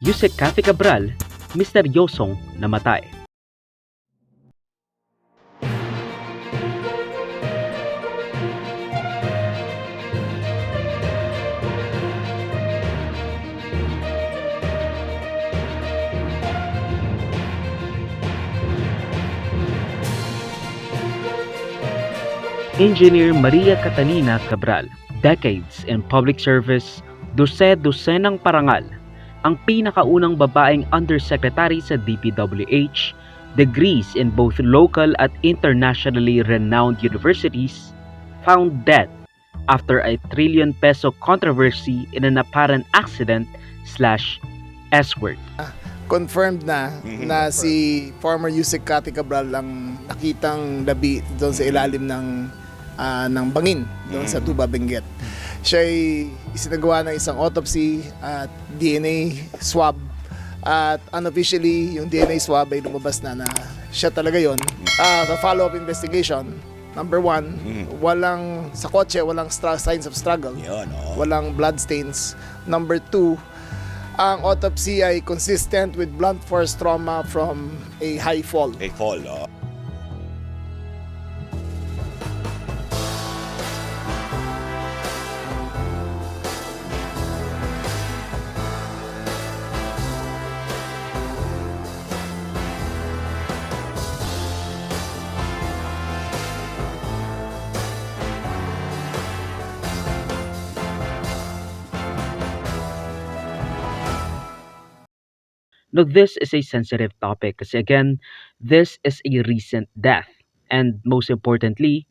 Yusek Cathy Cabral, misteryosong namatay. Engineer Maria Catalina Cabral, decades in public service, dose-dosenang parangal, ang pinakaunang babaeng undersecretary sa DPWH, degrees in both local at internationally renowned universities, found dead after a trillion-peso controversy in an apparent accident/S-word. Confirmed na si former Yusek Cathy Cabral ang nakitang labi doon sa ilalim ng bangin doon sa Tuba, Benguet. Siya ay isinagawa ng isang autopsy at DNA swab, at unofficially yung DNA swab ay lumabas na siya talaga yon. Sa follow-up investigation, number one, walang sa kotse, walang signs of struggle, walang blood stains. Number two, ang autopsy ay consistent with blunt force trauma from a high fall. A fall, oh. Now, this is a sensitive topic kasi again, this is a recent death. And most importantly,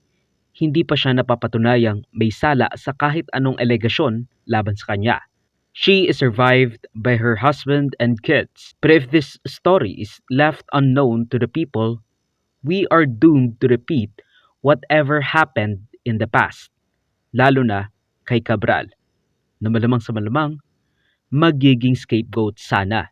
hindi pa siya napapatunayang may sala sa kahit anong alegasyon laban sa kanya. She is survived by her husband and kids. But if this story is left unknown to the people, we are doomed to repeat whatever happened in the past. Lalo na kay Cabral, na malamang sa malamang, magiging scapegoat sana.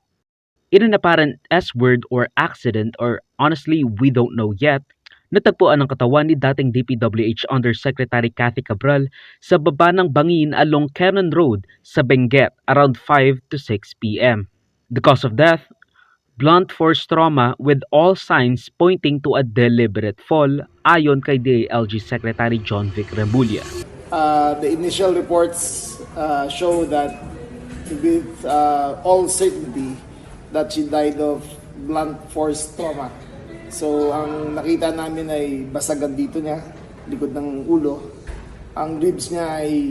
In an apparent S-word or accident, or honestly, we don't know yet, natagpuan ang katawan ni dating DPWH Undersecretary Cathy Cabral sa baba ng bangin along Cannon Road sa Benguet around 5 to 6 p.m. The cause of death? Blunt force trauma with all signs pointing to a deliberate fall ayon kay DILG Secretary John Vic Remulla. The initial reports show that with all certainty that she died of blunt force trauma. So, ang nakita namin ay basagan dito niya, likod ng ulo. Ang ribs niya ay